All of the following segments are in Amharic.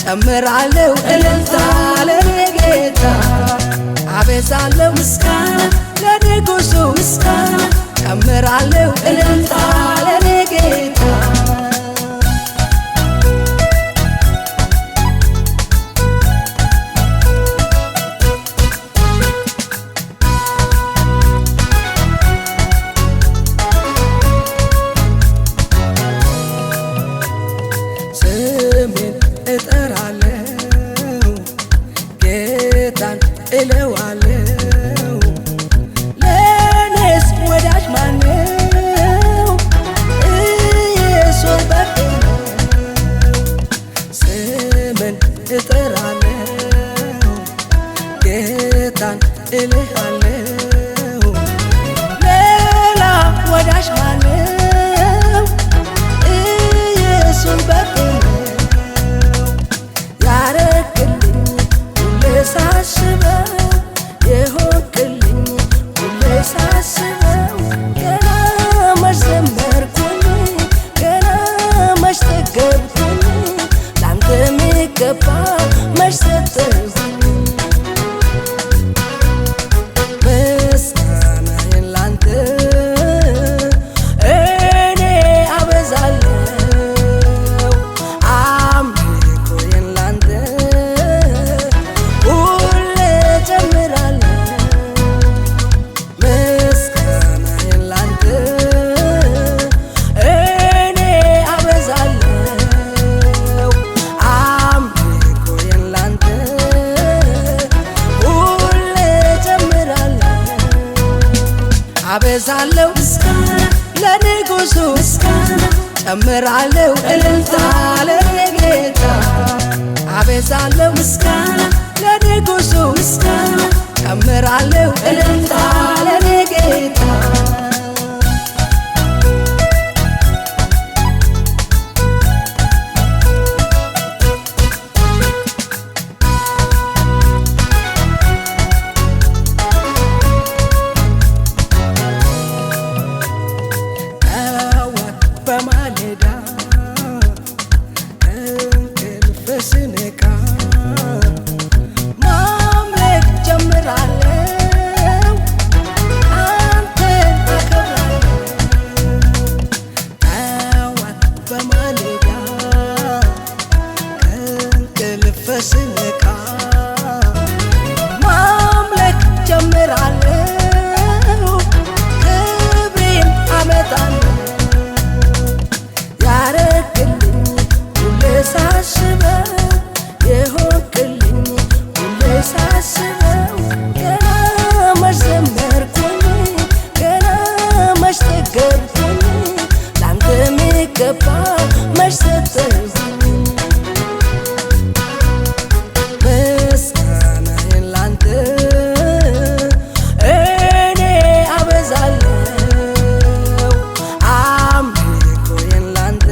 ጨምራለሁ እልልታ ለኔ ጌታ አበዛለሁ ምስጋና ለንጉሡ ምስጋና ጨምራለሁ እልልታ ለኔ ጌታ ስሜን እጠራለሁ ጌታን እለዋለሁ ለኔስ ወዳጅ ማነው ኢየሱስ በቃ ነው ስሜን እጠራለሁ ጌታን እልሃለሁ ሌላ ወዳጅ ማነው ኢየሱስ በቃ ሳስበው የሆንክልኝ ሁሌ ሳስበው ገና መች ዘመርኩኝ ገና መች ጠገብኩኝ ላንተ የሚገባ መች ሰጠሁኝ ምስጋናዬን ላንተ እኔ አበዛለሁ አምልኮዬን ላንተ አበዛለሁ ምስጋና ለንጉሡ ምስጋና ጨምራለሁ እልልታ ለኔ ጌታ አበዛለሁ ምስጋና ለንጉሡ ምስጋና ጨምራለሁ እልልታ ለኔ ጌታ በማለዳ እንቅልፍ ስነቃ ማምለክ ጀምራለሁ አንተን አከብራለሁ ጠዋት በማለዳ እንቅልፍ ስነቃ ማምለክ ጀምራለሁ ክብሬን አመጣለሁ ሳስበው የሆንክልኝ ሁሌ ሳስበው ገና መች ዘመርኩኝ ገና መች ጠገብኩኝ ላንተ የሚገባ መች ሰጠሁኝ ምስጋናዬን ላንተ እኔ አበዛለሁ አምልኮዬን ላንተ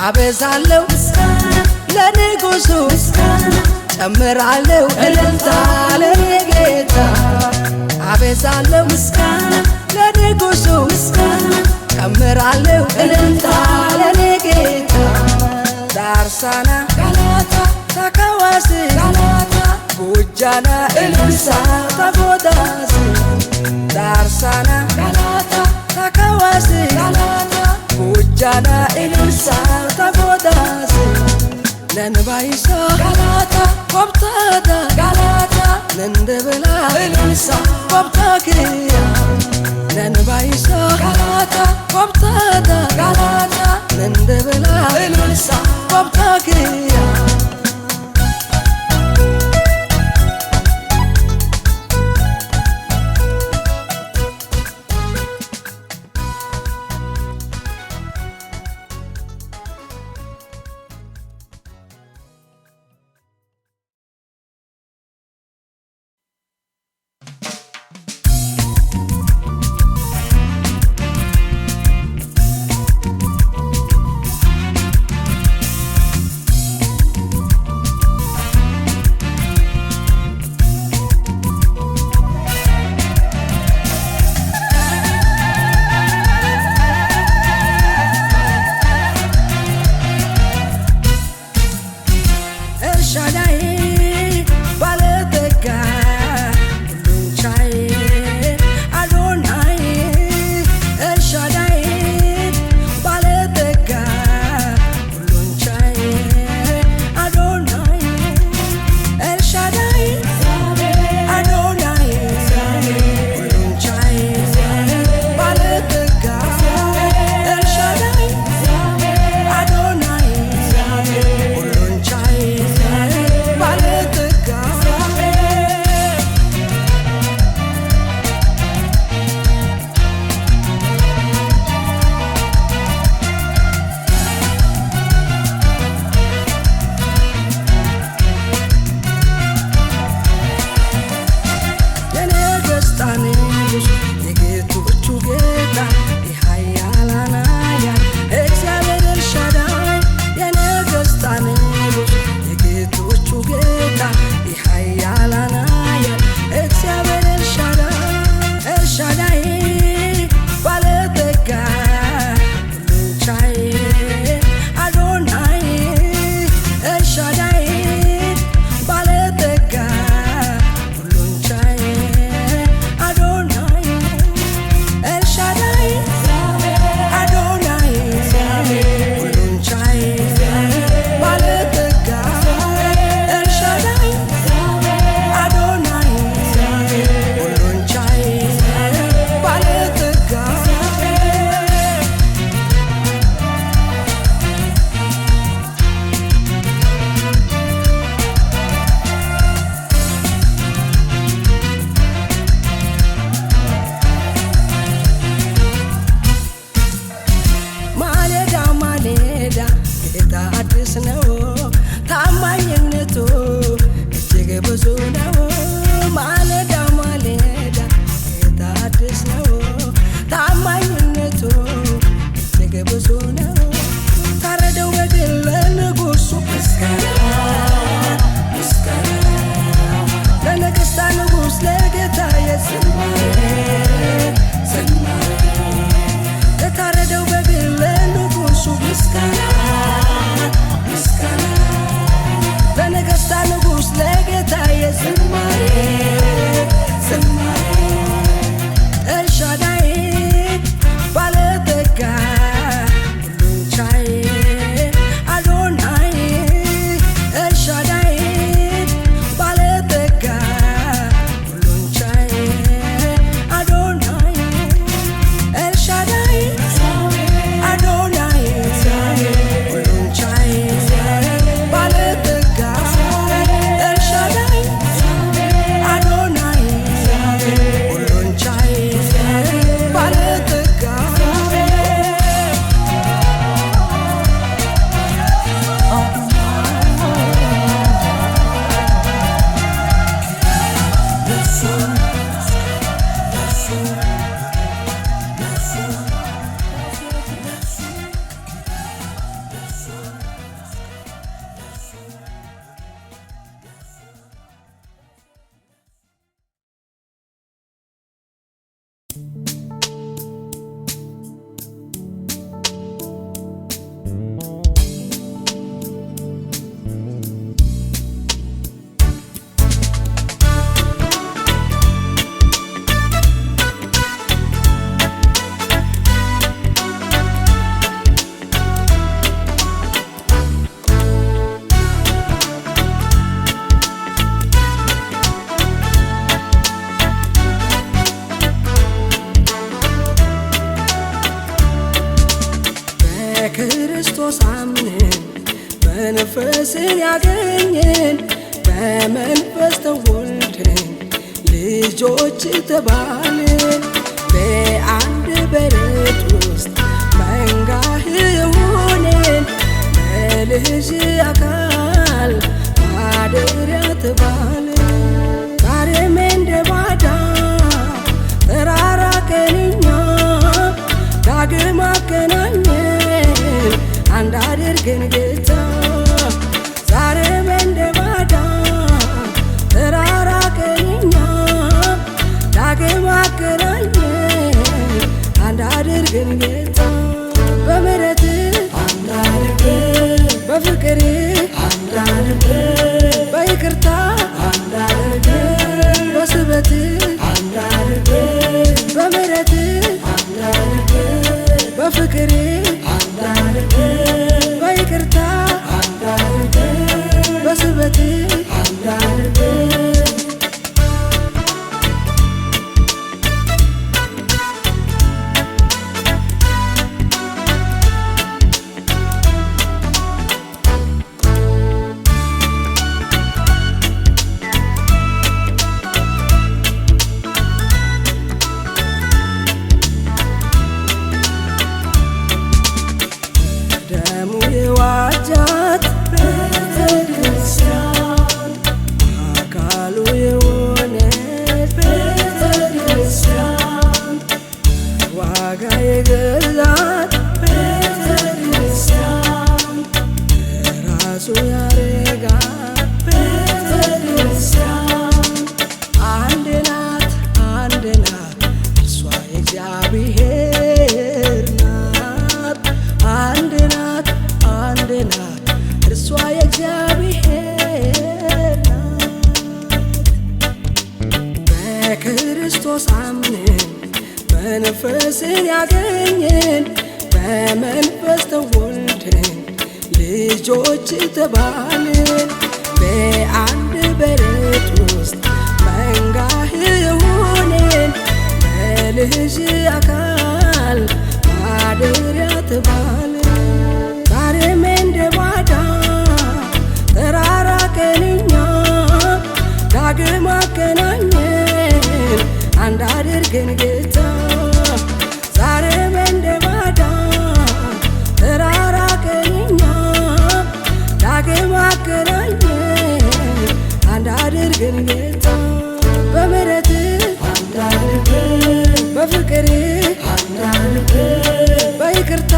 አበዛለሁ ምስጋና ለንጉሡ ምስጋና ጨምራለሁ እልልታ ለኔ ጌታ አበዛለሁ ምስጋና ለንጉሡ ምስጋና ጨምራለሁ እልልታ ለኔ ጌታ ዳርሳና ጋላታ ታካዋሲ ጋላታ ቡጃና እልልሳ ታጎዳሲ ዳርሳና ጋላታ ታካዋሲ ጋላታ ቡጃና እልልሳ ታጎዳሲ ነንባይሳ ጋላታ ኮብታታ ጋላታ ነንደበላ እልልሳ ኮብታክያ ነንባይሳ ጋላታ ኮብታታ ጋላታ ነንደበላ እልልሳ ኮብታክያ በክርስቶስ አምነን መንፈስን ያገኘን በመንፈስ ተወልደን ልጆች ተባልን። በአንድ በረት ውስጥ መንጋ ሆነን በልጅ አካል ማደሪያ ተባልን። ዛሬም እንደ ባዳ ተራራቅን እኛ ዳግም አገናኘን አንድ አድርገን ጌታ። ዛሬም እንደ ባዳ ተራራቅን እኛ ዳግም አገናኘን አንድ አድርገን ጌታ። በምሕረት አንድ አድርገን በፍቅር አንድ አድርገን በይቅርታ አንድ አድርገን በስበት አንድ አድርገን በምሕረት አንድ አድርገን በፍቅር አንድ አድርገን በይቅርታ አንድ አድርገን በስበት አንድ አድርገን ዋጃት ቤተክርስቲያን አካሉ የሆነች ቤተክርስቲያን ዋጋ የገዛት ቤተክርስቲያን ራሱ ያረጋት ቤተክርስቲያን አንድ ናት እርሷ የእግዚአብሔር ናት። አንድ ናት እርሷ የእግዚአብሔር ናት። በክርስቶስ አምነን መንፈስን ያገኘን በመንፈስ ተወልደን ልጆች ተባልን። በአንድ በረት ውስጥ መንጋ ሆነን በልጅ አካል ማደሪያ ተባልን። ዛሬም እንደ ባዳ ተራራቅን እኛ ዳግም አገናኘን አንድ አድርገን ጌታ። ዛሬም እንደ ባዳ ተራራቅን እኛ ዳግም አገናኘን አንድ አድርገን ጌታ። በምሕረት አንድ አድርገን በፍቅር አንድ አድርገን በይቅርታ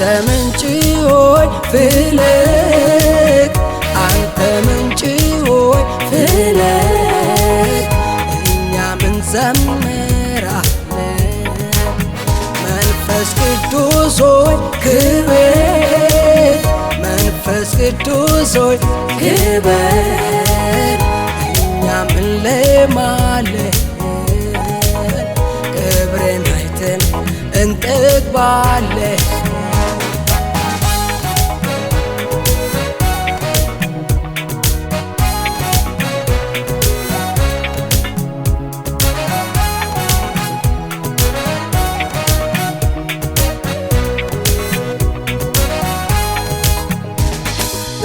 ምንጭ ሆይ ፍለቅ፣ አንተ ምንጭ ሆይ ፍለቅ፣ እኛም እንዘምራለን። መንፈስ ቅዱስ ሆይ ክበር፣ መንፈስ ቅዱስ ሆይ ክበር፣ እኛም እንለማለን። ክብርን አይተን እንጠግባለን።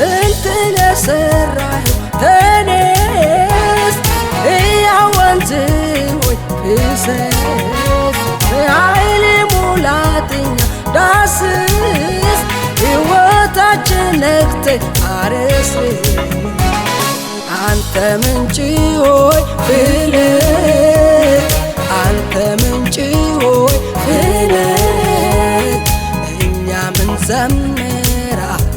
እንትን የሠራኸው ተነስ፣ ሕያው ወንዝ ሆይ ፍሰስ፣ በኃይል ሙላትኛ ዳስስ፣ ሕይወታችን ነክተህ አረስርስ። አንተ ምንጭ ሆይ ፍለቅ፣ አንተ ምንጭ ሆይ ፍለቅ፣ እኛም እንዘምራለን።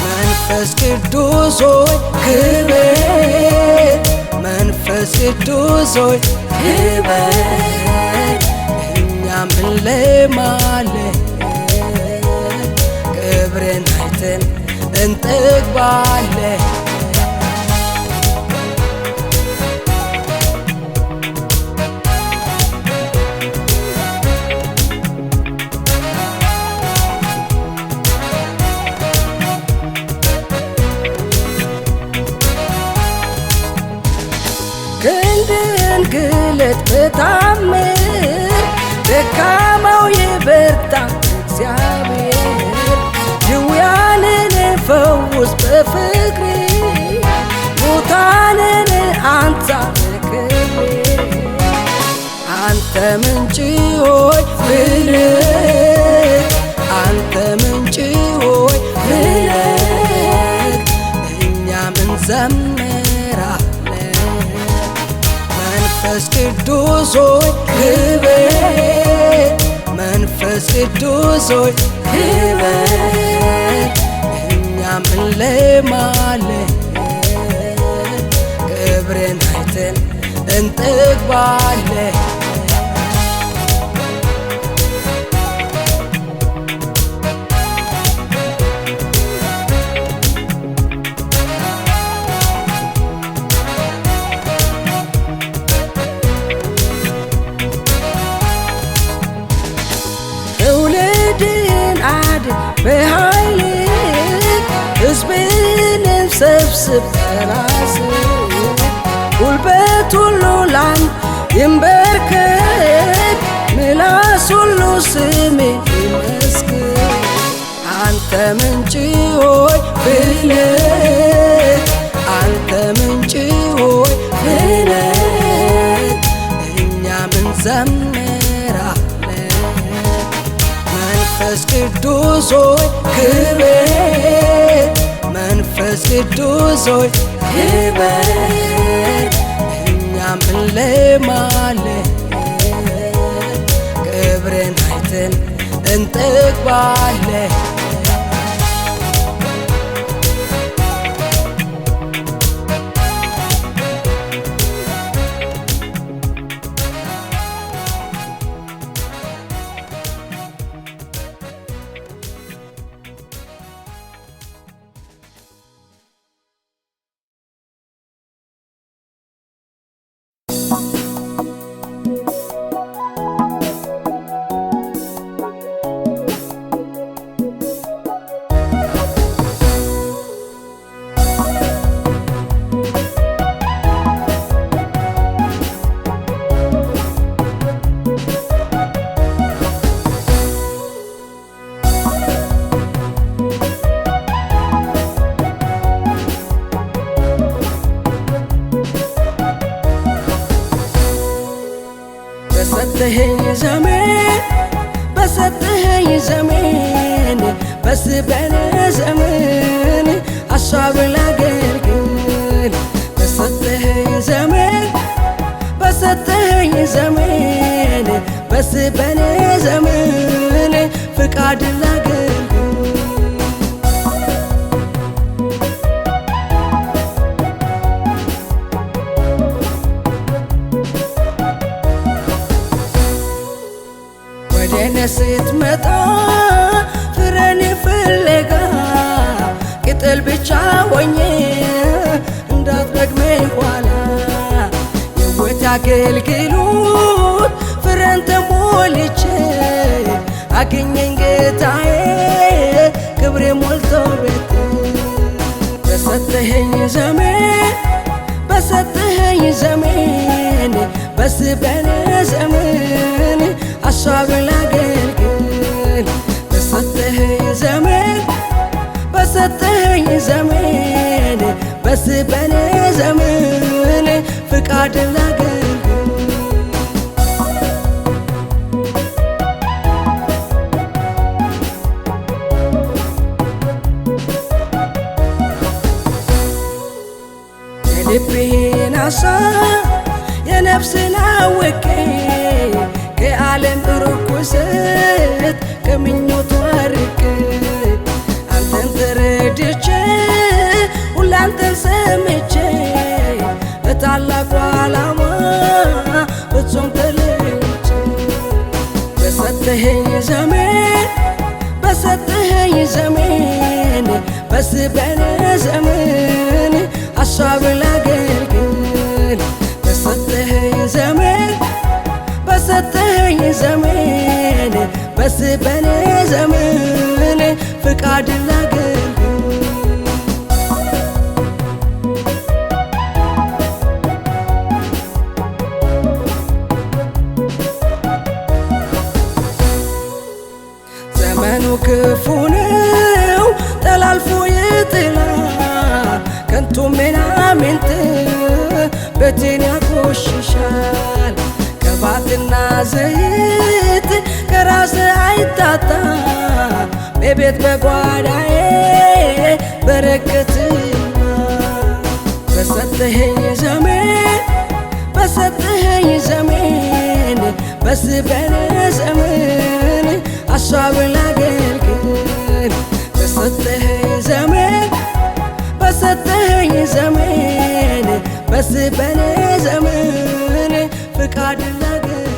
መንፈስ ቅዱስ ሆይ ክበር፣ መንፈስ ቅዱስ ሆይ ክበር፣ እኛም እንለማለን። ክብርን አይተን እንጠግባለን። ክንድህን ግለጥ በታምር፣ ደካማው ይበርታ እግዚአብሔር። ድውያንን ፈውስ በፍቅር፣ ሙታንን አንሳ በክብር። አንተ ምንጭ ሆይ ፍለቅ፣ አንተ ምንጭ ሆይ ፍለቅ፣ እኛም እንዘምራለን። መንፈስ ቅዱስ ሆይ ክበር፣ መንፈስ ቅዱስ ሆይ ክበር፣ እኛም እንለማለን። ክብርን አይተን እንጠግባለን። ትውልድን አድን በኃይል፣ ሕዝብንም ሰብስብ በራስህ። ጉልበት ሁሉ ላንተ ይንበርከክ፣ ምላስ ሁሉ ስምህን ይመስክር። አንተ ምንጭ ሆይ ፍለቅ፣ አንተ ምንጭ ሆይ ፍለቅ፣ እኛም እንዘምራለን። መንፈስ ቅዱስ ሆይ ክበር፣ መንፈስ ቅዱስ ሆይ ክበር፣ እኛም እንለማለን። ክብርን አይተን እንጠግባለን። በሰጠኸኝ ዘመን በሰጠኸኝ ዘመን በስበነ ዘመን ሐሳብ ላገልግል። በሰጠኸኝ ዘመን በሰጠኸኝ ዘመን በስበነ ዘመን ፍቃድ ላገልግል ወደኔ ስትመጣ ፍሬን ፍለጋ ቅጠል ብቻ ሆኜ እንዳትረግመኝ ኋላ የሕይወት አገልግሎት ፍሬን ተሞልቼ አገኘኝ ጌታዬ ክብሬ ሞልቶ ቤቴ በሰጠኸኝ ዘመን በሰጠኸኝ ዘመን በስበኔ ዘመን ሐሳብ ላገልግል በሰጠኸኝ ዘመን በሰጠኸኝ ዘመን በስበኔ ዘመን ፍቃድ ላገልግል የልቤን ሐሳብ የነፍስን አውቄ ከዓለም ርኩሰት ከምኞቱ አርቄ አንተን ተረድቼ ሁላንተን ሰምቼ በታላቁ ዓላማ ፍጹም ተለይቼ በሰጠኸኝ ዘመን በሰጠኸኝ ዘመን በስበኔ ዘመን ሐሳብ ላገልግል በሰጠኸኝ ዘመን በሰጠኸኝ ዘመን በስበኔ ዘመን ፍቃድ ላገልግል ዘመኑ ክፉ ነው ጠላልፎ ይጥላል ከንቱ ምናምንት ቤቴን ያቆሽሻል ቅባትና ዘይት ከራስ አይታጣ በቤት በጓዳዬ በረከትና በሰጠኸኝ ዘመን በሰጠኸኝ ዘመን በስበኔ ዘመን ሐሳብ ላገልግል በሰጠኸኝ ዘመን በሰጠኸኝ ዘመን በስበኔ ዘመን ፍቃድ ላገልግል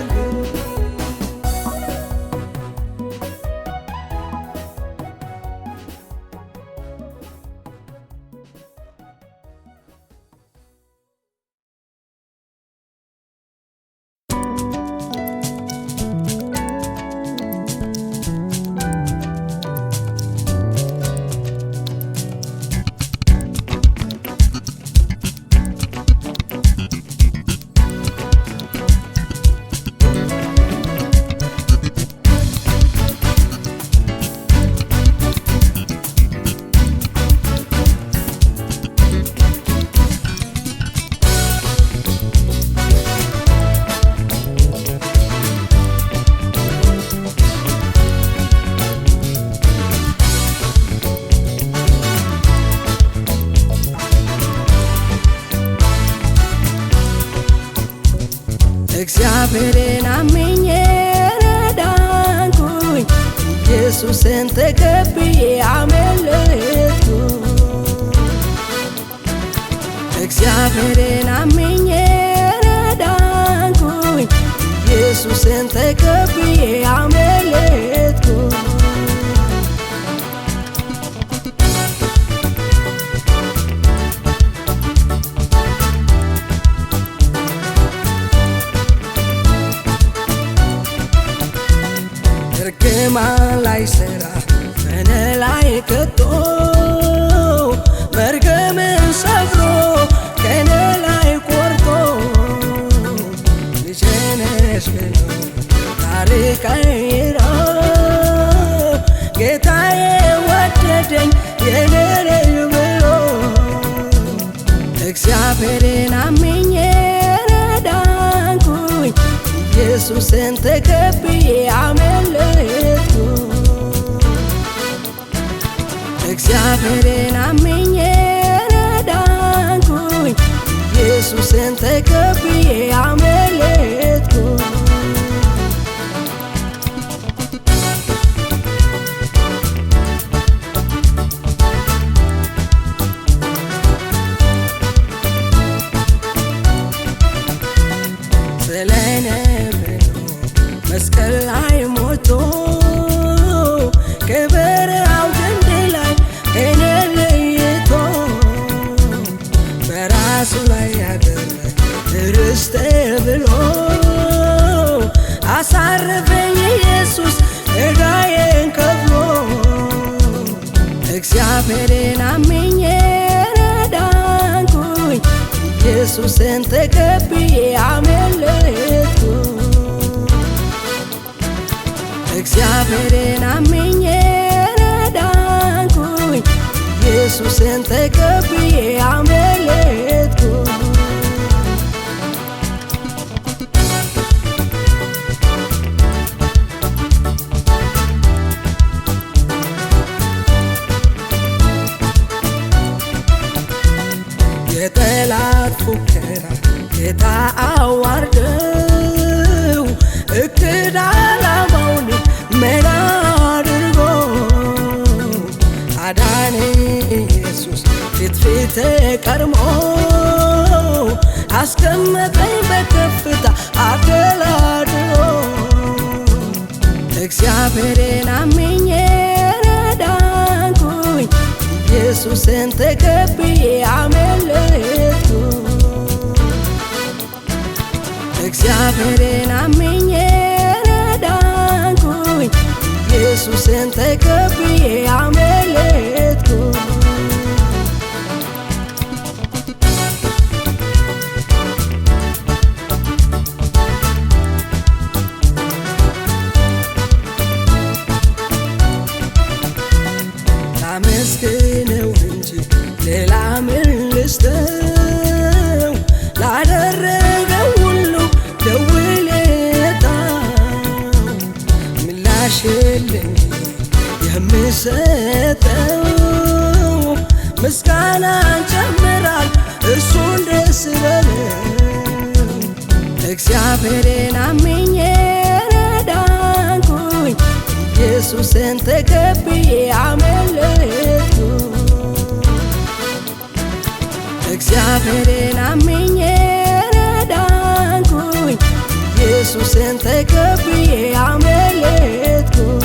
እግዚአብሔርን አምኜ ዳንኩኝ ኢየሱስን ተቀብዬ አመለጥኩኝ እግዚአብሔርን አምኜ ዳንኩኝ ኢየሱስን ተቀብዬ አመለጥኩኝ እርግማን ላይ ሥራ በእኔ ላይ ከቶ መርገምን ሰብሮ ከእኔ ላይ ቆርጦ ልጄ ነሽ ብሎ ታሪክ ቀይሮ ጌታዬ ወደደኝ የኔ ነኝ ብሎ እግዚአብሔርን አምኜ ዳንኩኝ ኢየሱስን ተቀብዬ አመለጥኩኝ እግዚአብሔርን አምኜ ዳንኩኝ ኢየሱስን ተቀብዬ አመለጥኩኝ እግዚአብሔርን አምኜ ዳንኩኝ ኢየሱስን ተቀብዬ አመለጥኩኝ እግዚአብሔርን አምኜ ዳንኩኝ ኢየሱስን ተቀብዬ አመለጥኩኝ የጠላት ፉከራ ጌታ አዋርደው እቅድ ዓላማውን መና አድርጎ አዳነኝ ኢየሱስ ፊት ፊት ቀርሞ አስቀመጠኝ በከፍታ አደላድሎ እግዚአብሔርን አምኜ ዳንኩኝ ኢየሱስን ተቀብዬ አመለጥኩኝ እግዚአብሔርን አምኜ ዳንኩኝ ኢየሱስን ተቀብዬ አመለጥኩኝ ላመስግነው እንጂ ሌላ ምን ልስጠው ላደረገው ሁሉ ደውለታው ምላሽ የለኝ የምሰጠው ምስጋናን ጨምራል እርሱን ደስ በለው እግዚአብሔርን አምኜ ዳንኩኝ ኢየሱስን ተቀብዬ አመለጥኩኝ እግዚአብሔርን አምኜ ዳንኩኝ ኢየሱስን ተቀብዬ አመለጥኩኝ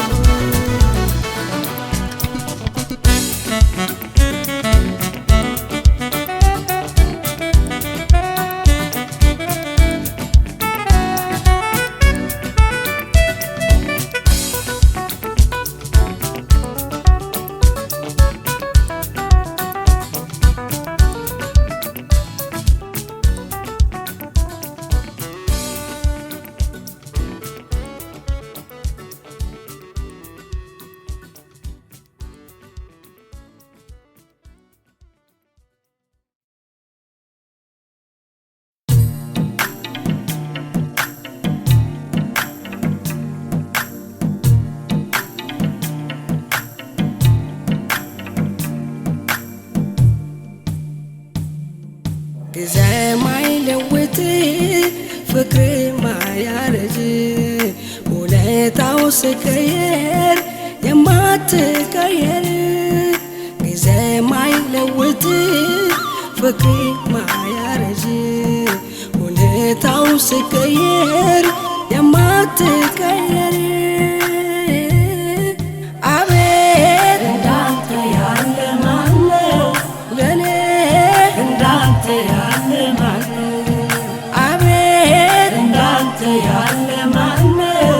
ጊዜ ማይለውጥ ፍቅር ማያረጅ ሁኔታው ሲቀየር የማትቀየር ጊዜ ማይለውጥ ፍቅር ማያረጅ ሁኔታው ሲቀየር የማትቀየር አቤት እንዳንተ ያለ ማነው ለኔ እንዳንተ ያለ ማነው አቤት እንዳንተ ያለ ማነው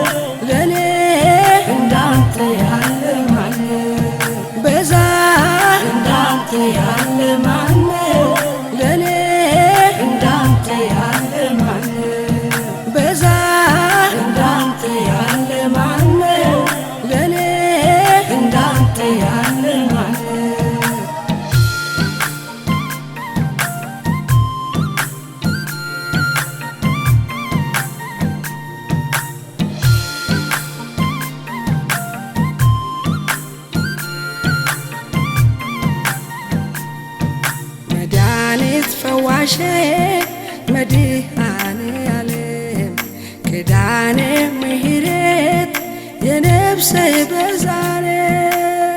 ለኔ እንዳንተ ያለ ማነው በዛ እንዳንተ ያለ ማነው ለኔ እንዳንተ ያለ ማነው በዛ እንዳንተ ያለ ማነው ለኔ እንዳንተ ያለ ማነው ፈዋሼ መድኃኔዓለም ኪዳነ ምሕረት የነፍሴ ቤዛኔ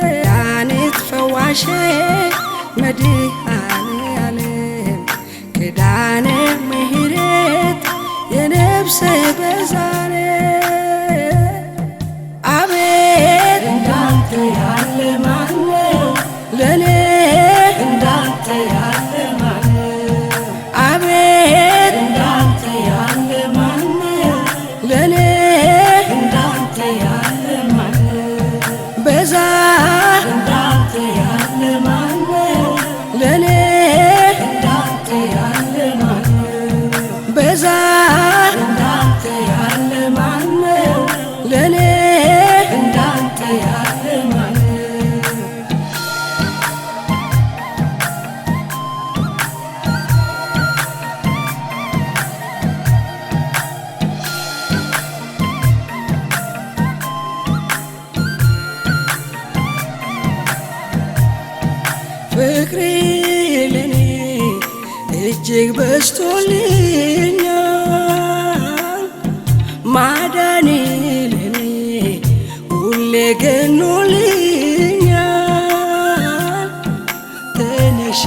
መድኃኒት ፈዋሼ መድኃኔዓለም ኪዳነ ምሕረት የነፍሴ ቤዛኔ አቤት እንዳንተ ያለ ማነው ለኔ እንዳንተ ያለ አቤት እንዳንተ ያለ ማነው ለኔ እንዳንተ ያለ ማነው በዛ እንዳንተ ያለ ፍቅሬ ለኔ እጅግ በዝቶልኛል ማዳኔ ለኔ ሁሌ ገኖልኛል ተነሽ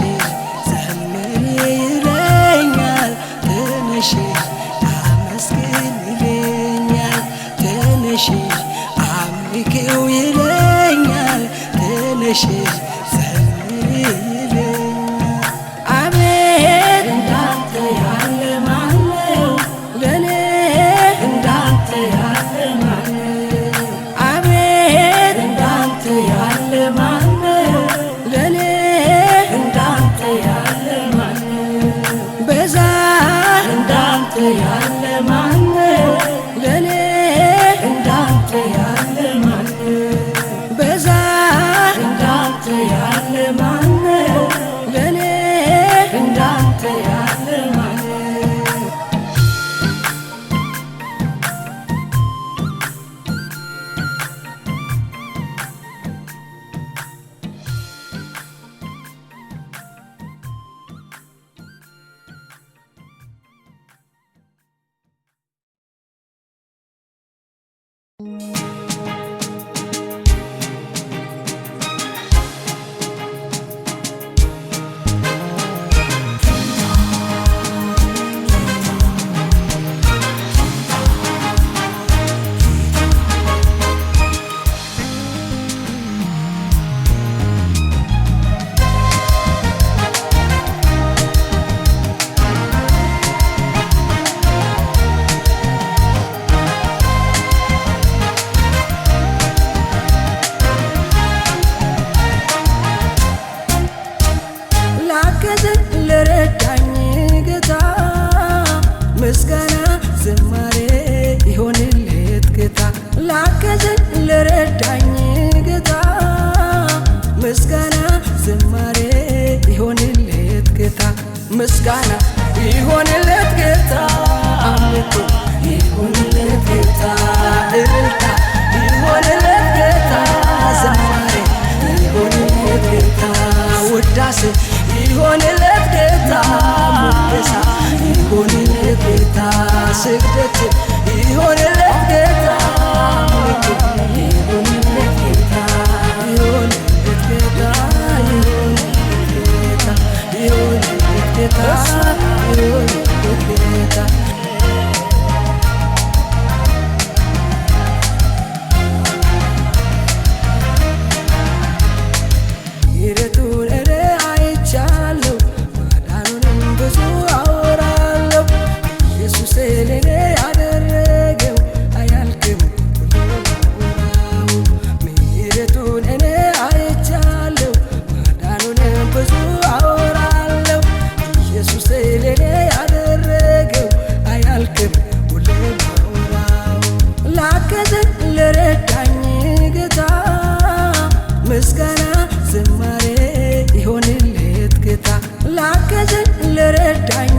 ዘምሪ ይለኛል ተነሽ አመስግን ይለኛል ተነሽ አምልኪው ይለኛል ተነሽ ዘምሪ ይለኛል አቤት እንዳንተ ያለ ማነው ለኔ እንዳንተ ያለ ማነው አቤት እንዳንተ ያለ ማነው ለኔ እንዳንተ ያለ ማነው በዛ እንዳንተ ያለ ማነው ለኔ እንዳንተ ያለ ማነው በዛ እንዳንተ ያለ ማነው ለኔ እንዳንተ ያለ ማነው ላገዘኝ ለረዳኝ ጌታ ምስጋና ዝማሬ ይሆንለት ጌታ ላገዘኝ ለረዳኝ ጌታ ምስጋና ዝማሬ ይሆንለት ጌታ ምስጋና ይሆንለት ጌታ አምልኮ ይሆንለት ጌታ እልልታ ይሆንለት ጌታ ዝማሬ ይሆንለት ጌታ ውዳሴ ይሆንለት ጌታ ሙገሳ ይሆንለት ጌታ ስግደት ይሆንለት ጌታ አምልኮ ይሆንለት ጌታ ይሆንለት ጌታ ይሆንለት ጌታ ይሆንለት ጌታ ምሕረቱን እኔ አይቻለሁ ማዳኑንም ብዙ አወራለሁ ኢየሱስ ለኔ ያደረገው አያልቅም ሁሌም አወራው ምሕረቱን እኔ አይቻለሁ ማዳኑንም ብዙ አወራለሁ ኢየሱስ ለኔ ያደረገው አያልቅም ሁሌም አወራው ላገዘኝ ለረዳኝ ጌታ ምስጋና ዝማሬ ይሆንለት ጌታ ላገዘኝ ለረዳኝ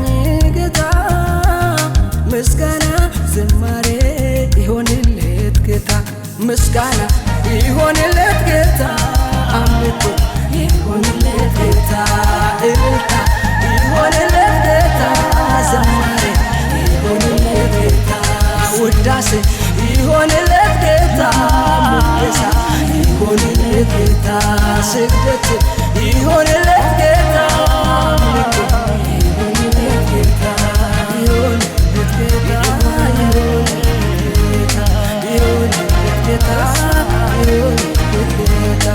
ጌታ ምስጋና ዝማሬ ይሆንለት ጌታ ምስጋና ይሆንለት ጌታ አምልኮ ይሆንለት ጌታ እልልታ ይሆንለት ጌታ ዝማሬ ይሆንለት ጌታ ውዳሴ ይሆንለት ጌታ ሙገሳ ይሆንለት ጌታ ስግደት ይሆንለት ጌታ አምልኮ ይሆንለት ጌታ ይሆንለት ጌታ ይሆንለት ጌታ ይሆንለት ጌታ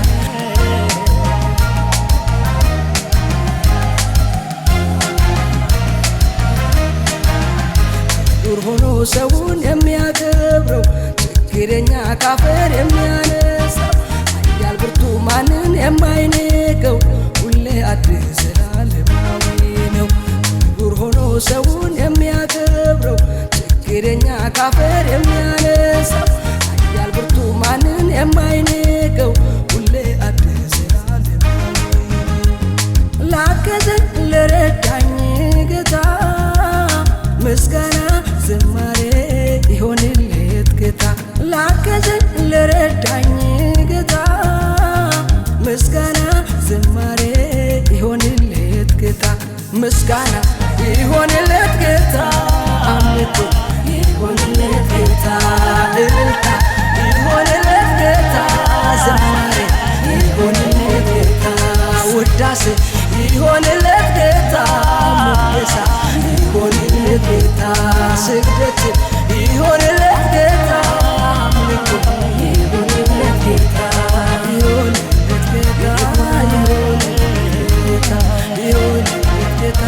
ዱር ሆኖ ሰውን የሚያከብረው ችግረኛ ካፈር የሚያነሳው ኃያል ብርቱ ማንን የማይንቀው ሁሌ አዲስ ዘላለማዊ ነው ዱር ሆኖ ሰውን የሚያከብረው ችግረኛ ካፈር የሚያነሳው ኃያል ብርቱ ማንን የማይንቀው ሁሌ አዲስ ዘላለማዊ ላገዘኝ ለረዳኝ ጌታ ምስጋና ዝማሬ ይሆንለት ጌታ ላገዘኝ ለረዳኝ ጌታ ምስጋና ዝማሬ ምስጋና ይሆንለት ጌታ አምልኮ ይሆንለት ጌታ እልልታ ይሆንለት ጌታ ዝማሬ ይሆንለት ጌታ ውዳሴ ይሆንለት ጌታ ሙገሳ ይሆንለት ጌታ ስግደት ይሆንለት ጌታ አምልኮ ይሆንለት ጌታ ይሆንለት ጌታ ይሆንለት ጌታ ይሆንለት ጌታ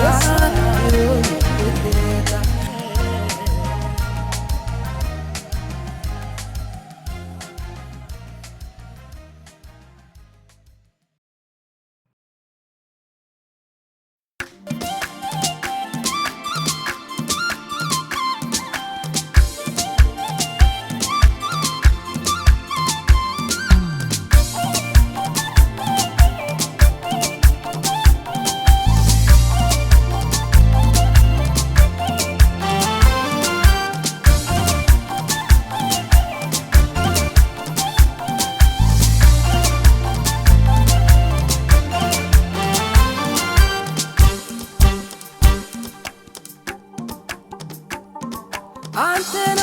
አንተን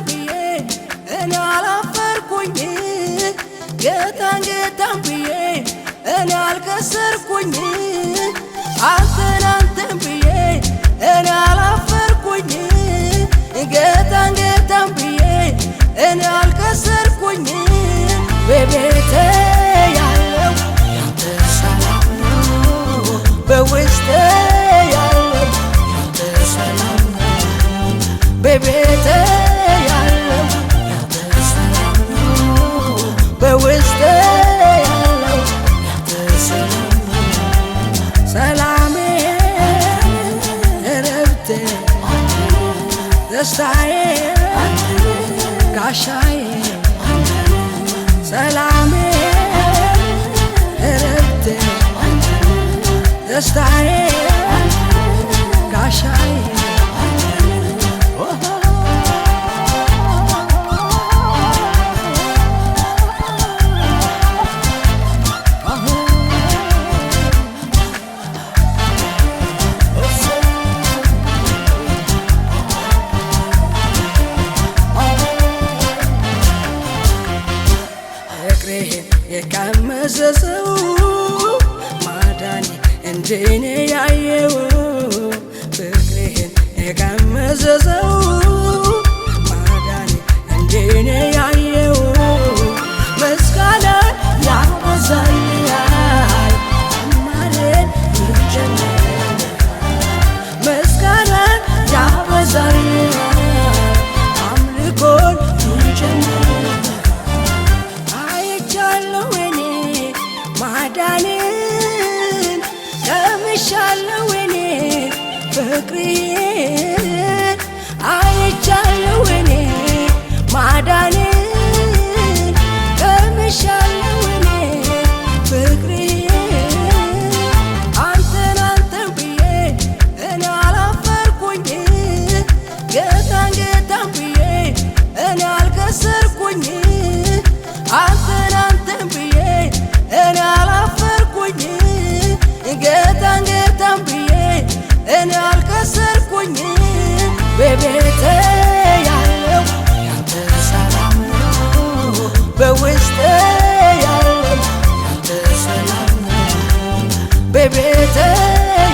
ብዬ እኔ አላፈርኩኝ ጌታን ብዬ እኔ አልከሰርኩኝ አንተን ብዬ እኔ አላፈርኩኝ ጌታን ብዬ እኔ አልከሰርኩኝ በቤቴ ያለው ያንተ ሰላም ነው በውስጤ ያለው ያንተ ሰላም በቤቴ ያለው ያንተ ሰላም ነው በውስጤ ያለው ያንተ ሰላም ነው ሰላሜ እረፍቴ ደስታዬ ጋሻዬ ሰላሜ እረፍቴ ደስታዬ ጋሻዬ የቀመሰ ሰው ማዳኔ እንደኔ ያየው ፍቅርህን የቀመሰ ሰው ማዳኔ እንደኔ ያየው ምስጋና ያበዛልኛል ማለን ይጀምራል ምስጋና ያበዛልኛል አምልኮን ይጀምራል ማዳንን ቀምሻለሁ እኔ ፍቅርህን አይቻለሁ እኔ ማዳንን ቀምሻለሁ እኔ ፍቅርህን አንተን ብዬ እኔ አላፈርኩኝ ጌታን ብዬ እኔ አልከሰርኩኝ አንተን ብዬ እኔ አላፈርኩኝ ጌታን ብዬ እኔ አልከሰርኩኝ በቤቴ ያለው ያንተ ሰላም ነው በውስጤ ያለው ያንተ ሰላም ነው በቤቴ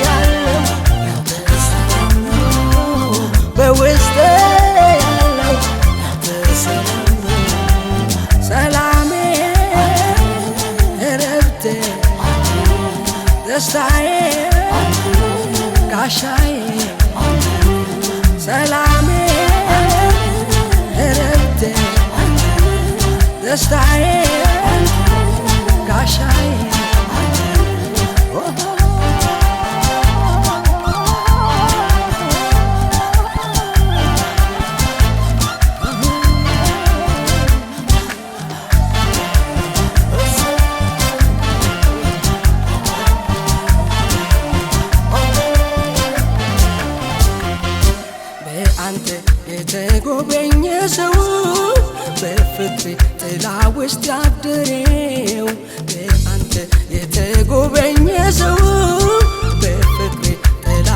ያለው ያንተ ሰላም ነው በውስጤ ያለው ያንተ ሰላም ነው ሰላሜ እረፍቴ ደስታዬ ጋሻዬ ሰላሜ እረፍቴ ደስታዬ ጋሻዬ የተጎበኘ ሰው በፍቅር ጥላ ውስጥ ያደረው በአንተ የተጎበኘ ሰው በፍቅር ጥላ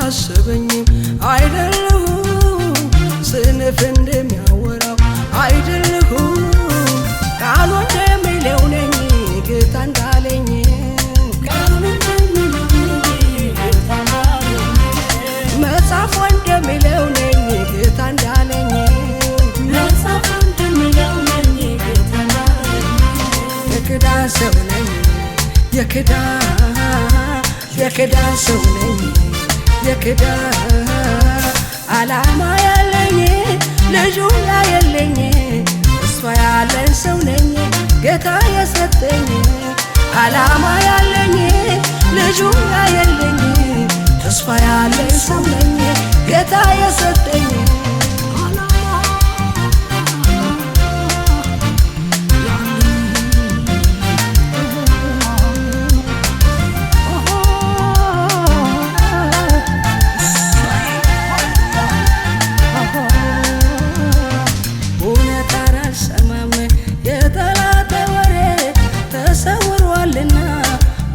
እንዳሰበኝም አይደለሁም ስንፍ እንደሚያወራው አይደለሁም ቃሉ እንደሚለው ነኝ ጌታ እንዳለኝ መጽሐፉ እንደሚለው ነኝ ጌታ እንዳለኝ የክዳን ሰው ነኝ የክዳን ሰው ነኝ የክዳን ዓላማ ያለኝ ልጁ ያየለኝ ተስፋ ያለኝ ሰው ነኝ ጌታ የሰጠኝ ዓላማ ያለኝ ልጁ ያየለኝ ተስፋ ያለኝ ሰው ነኝ ጌታ የሰጠኝ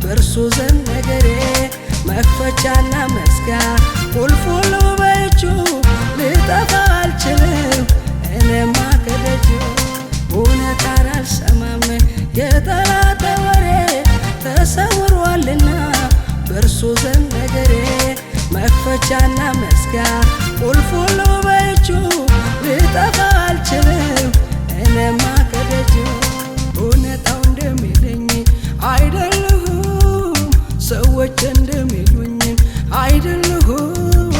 በእርሱ ዘንድ ነገሬ መክፈቻና መዝጊያ ቁልፍ ሁሉ በእጁ ልጠፋ አልችልም እኔማ ከደጁ እውነት አልሰማም የጠላት ወሬ ተሰውሯልና በእርሱ ዘንድ ነገሬ መክፈቻና መዝጊያ ቁልፍ ሁሉ በእጁ ልጠፋ አልችልም እኔማ ከደጁ እውነታው እንደሚለኝ አይደለሁም ሰዎች እንደሚሉኝም አይደለሁም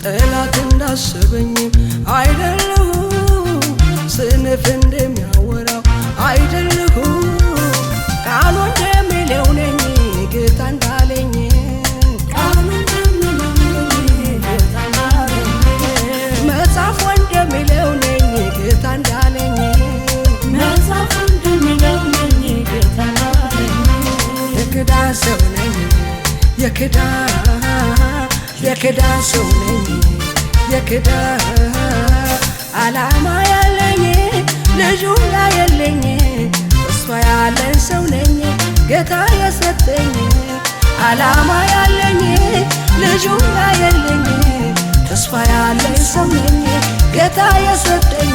ጠላት እንዳሰበኝም አይደለሁም ስንፍ እንደሚያወራው አይደለሁም ቃሉ እንደሚለው ነኝ ጌታ እንዳለኝ መጽሐፉ እንደሚለው ነኝ ጌታ እንዳለኝ የክዳን ሰው ነኝ የክዳን ሰው ነኝ የክዳን ዓላማ ያለኝ ልጁ ያየለኝ ተስፋ ያለኝ ሰው ነኝ ጌታ የሰጠኝ ዓላማ ያለኝ ልጁ ያየለኝ ተስፋ ያለኝ ሰው ነኝ ጌታ የሰጠኝ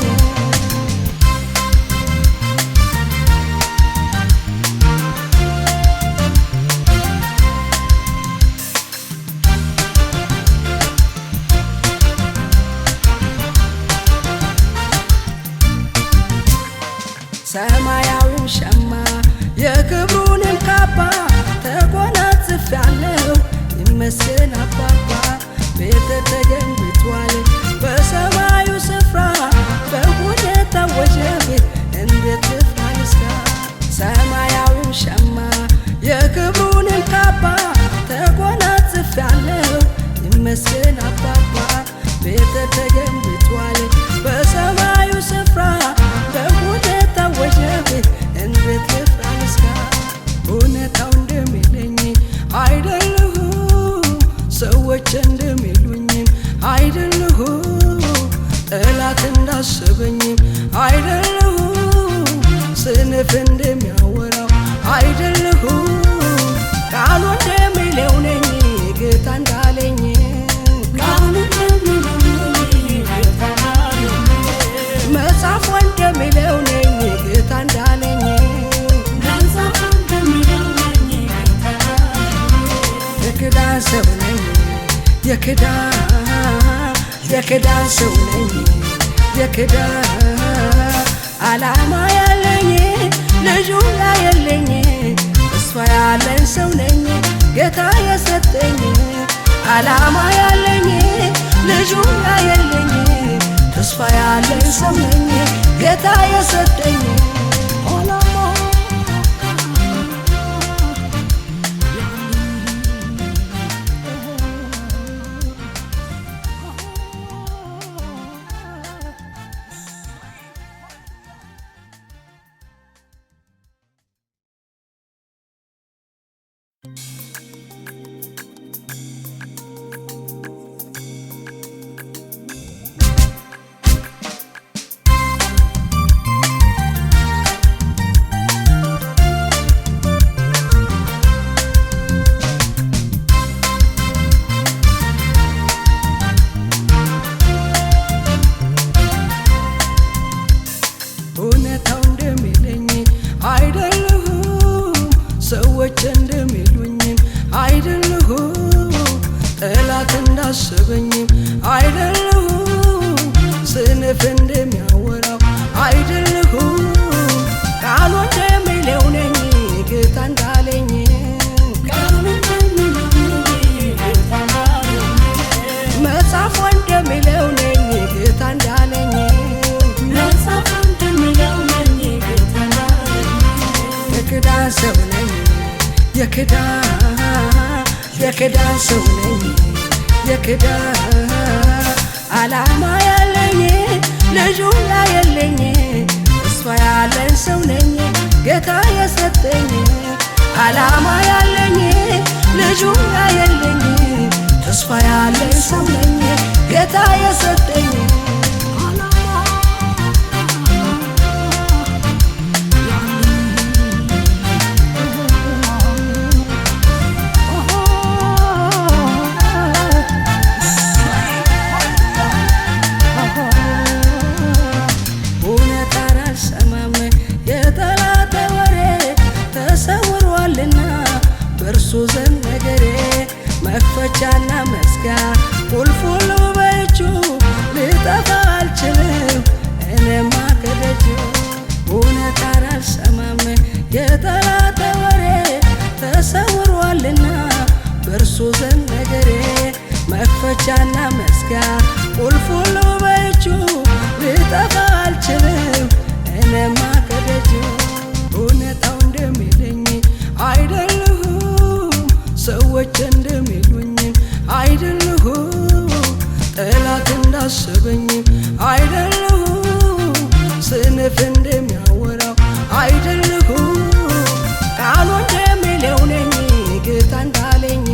ሰማያዊው ሸማ የክብሩንም ካባ ተጎናጽፌአለሁ ይመስገን አባባ ቤተ ተገንብቷል በሰማዩ ስፍራ በሁኔታ ወጀብ እንዴት ልፍራ ልስራ ሰማያዊው ሸማ የክብሩንም ካባ ተጎናጽፌአለሁ ይመስገን አባባ ቤተ ተገንብቷል በሰማዩ ስፍራ በሁኔታ ወጀብ እንዴት ልፍራ ልስራ እውነታው እንደሚለኝ አይደለሁም ሰዎች እንደሚሉኝም አይደለሁም ጠላት እንዳሰበኝም አይደለሁም ስንፍ እንደሚያወራው አይደለሁም ቃሉ እንደሚለው ነኝ ጌታ እንዳለኝ መጽሐፉ እንደሚለው ነኝ ጌታ እንዳለኝ የክዳን ሰው ነኝ የክዳን ሰው ነኝ የክዳን ዓላማ ያለኝ ልጁ ያየለኝ ተስፋ ያለኝ ሰው ነኝ ጌታ የሰጠኝ ዓላማ ያለኝ ልጁ ያየለኝ ተስፋ ያለኝ ሰው ነኝ ጌታ የሰጠኝ የክዳን ሰው ነኝ የክዳን ዓላማ ያለኝ ልጁ ያየለኝ ተስፋ ያለኝ ሰው ነኝ ጌታ የሰጠኝ ዓላማ ያለኝ ልጁ ያየለኝ ተስፋ ያለኝ ሰው ነኝ ጌታ የሰጠኝ በእርሱ ዘንድ ነገሬ መክፈቻና መዝጊያ ቁልፍ ሁሉ በእጁ ልጠፋ አልችልም እኔማ ከደጁ እውነት አልሰማም የጠላት ወሬ ተሰውሯልና በእርሱ ዘንድ ነገሬ መክፈቻና መዝጊያ ቁልፍ ሁሉ በእጁ ልጠፋ አልችልም እኔማ ከደጁ እውነታው እንደሚለኝ አይደለሁም ሰዎች እንደሚሉኝም አይደለሁም ጠላት እንዳሰበኝም አይደለሁም ስንፍ እንደሚያወራው አይደለሁም ቃሉ እንደሚለው ነኝ ጌታ እንዳለኝ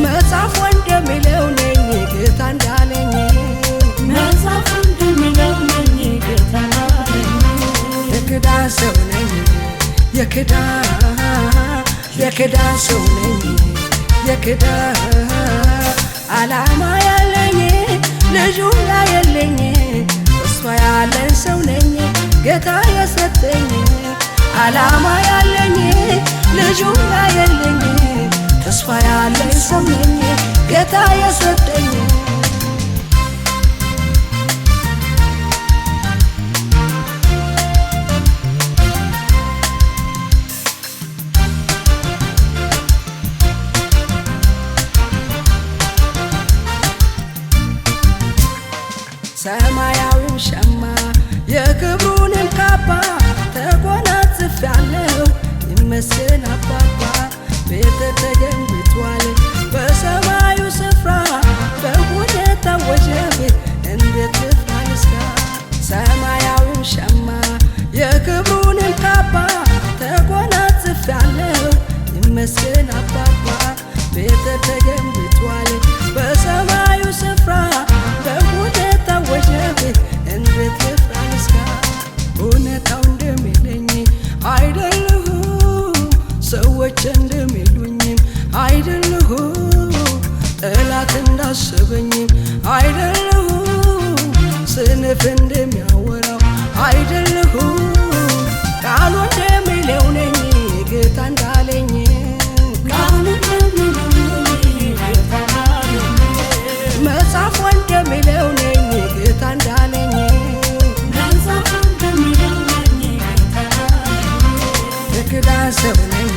መጽሐፉ እንደሚለው ነኝ ጌታ እንዳለኝ የክዳን ሰው ነኝ የክዳን ሰው ነኝ የክዳን ዓላማ ያለኝ ልጁ ያየለኝ ተስፋ ያለኝ ሰው ነኝ ጌታ የሰጠኝ ዓላማ ያለኝ ልጁ ያየለኝ ተስፋ ያለኝ ሰው ነኝ ጌታ የሰጠኝ ሰማያዊው ሸማ የክብሩንም ካባ ተጎናጽፌአለሁ ይመስገን አባባ ቤተ ተገንብቷል በሰማዩ ስፍራ በሁኔታ ወጀብ እንዴት ልፍራ ልስጋ ሰማያዊው ሸማ የክብሩንም ካባ ተጎናጽፌአለሁ ይመስገን አባባ ቤተ ተገንብቷል በሰማዩ ስፍራ በሁኔታ ወጀብ እንዴት ልፍራ ልስጋ እውነታው እንደሚለኝ አይደለሁም ሰዎች እንደሚሉኝም አይደለሁም ጠላት እንዳሰበኝም አይደለሁም ስንፍ እንደሚያወራው አይደለሁም ቃሉ እንደሚለው ነኝ ጌታ እንዳለኝ መጽሐፉ እንደሚለው ነኝ ጌታ እንዳለኝ የክዳን ሰው ነኝ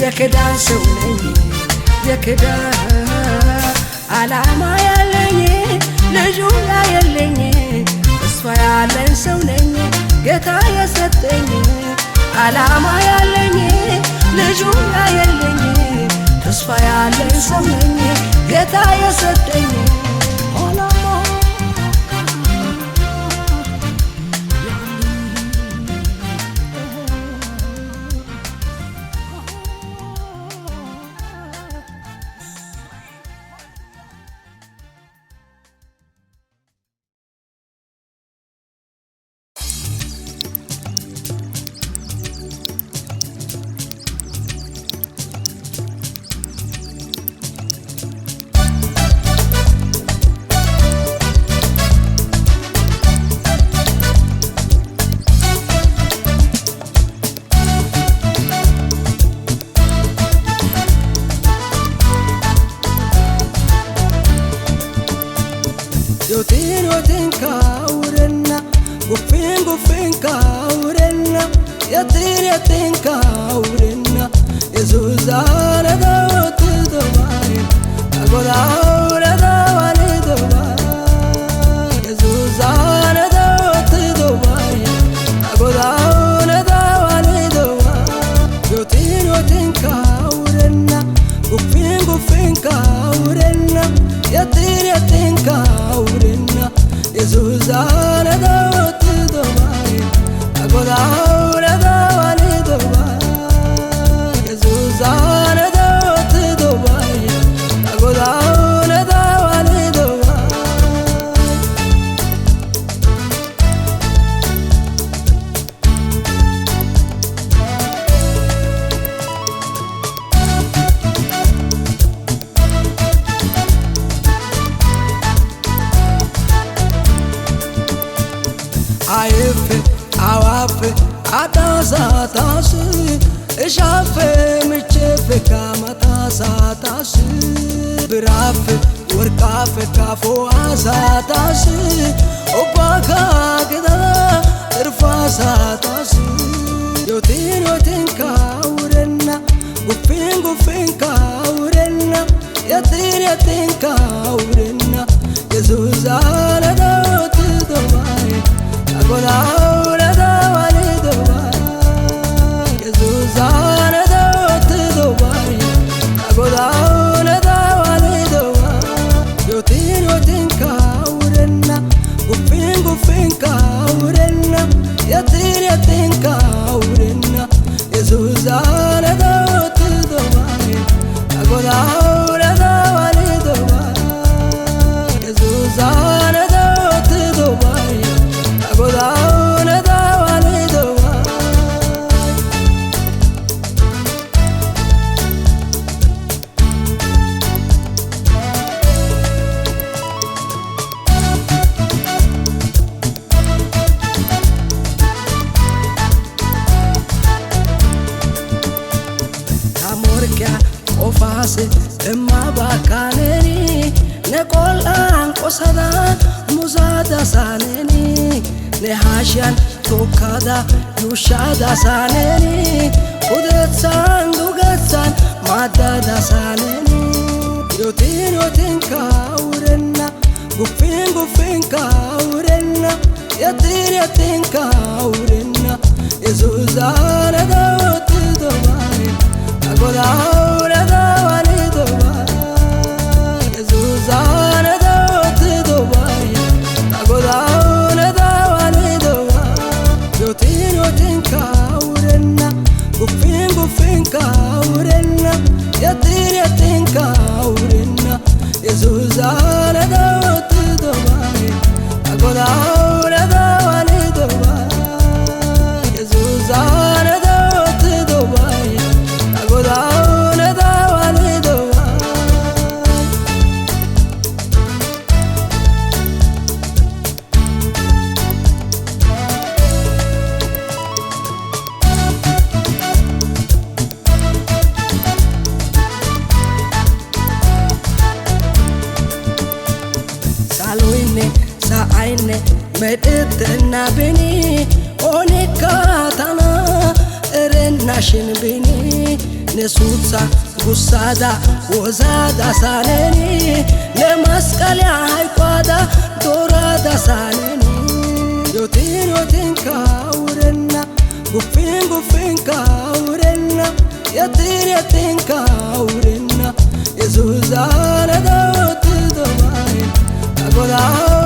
የክዳን ሰው ነኝ የክዳን ዓላማ ያለኝ ልጁ ያየለኝ ተስፋ ያለኝ ሰው ነኝ ጌታ የሰጠኝ ዓላማ ያለኝ ልጁ ያየለኝ ተስፋ ያለኝ ሰው ነኝ ጌታ የሰጠኝ yotin kaurena gufin kaurena yatin kaurena Jesus ara dawat dawai agoda ara dawai dawai Jesus ara dawat ካታሳታስ እሻፈ ምቼፍ ካማታሳታስ ብራፍ ወርቃፍ ካፎ አሳታስ ኦባካ ገዳ እርፋሳታስ ዮቲን ካውረና ጉፊን ካውረና የቲን ካውረና የሱስ አለዶት ዶባይ አጎላው ለዳዋሊ ዶባይ የሱስ አለዶት ዶባይ አጎላው ለዳዋሊ ዶባይ ዮቲን ካውረና ጉፊን ካውረና የቲን ካውረና የሱስ አለዶት ዶባይ አጎላው ለዳዋሊ ዶባይ የሱስ አለዶት ዶባይ አጎላው ለዳዋሊ ዶባይ ታሞርኪያ ኦፋስ እማባካነኒ ነቆላን ቆሰዳ ሙዛዳ ሳነኒ ነሃሽያን ቶካዳ ዩሻዳ ሳነኒ ኡደትሳን ዱገትሳን ማዳዳ ሳነኒ ዮቲን ካውረና ጉፊን ካውረና የቲን ካውረና የሱስ አለዶት ዶባይ አጎላው ለዳዋሊ ዶባይ የሱስ አለዶት ዶባይ አጎላው ለዳዋሊ ዶባይ ዮቲን ካውረና ጉፊን ካውረና የቲን ካውረና የሱስ አለዶት ዶባይ አጎላው ለዳዋሊ ዶባይ የሱስ አለዶት ዶባይ አጎላው ለዳዋሊ ዶባይ ሳሎይኔ ሳአይኔ መድትና ብኒ ኦኔካታና እረናሽን ብኒ ነሱሳ ጉሳዳ ወዛዳ ሳነኒ ለመስቀልያ ሃይቋዳ ዶራዳ ሳነኒ ዮቲን ካውረና ጉፊን ካውረና የቲን ካውረና የሱስ አለዶት ዶባይ አጎላው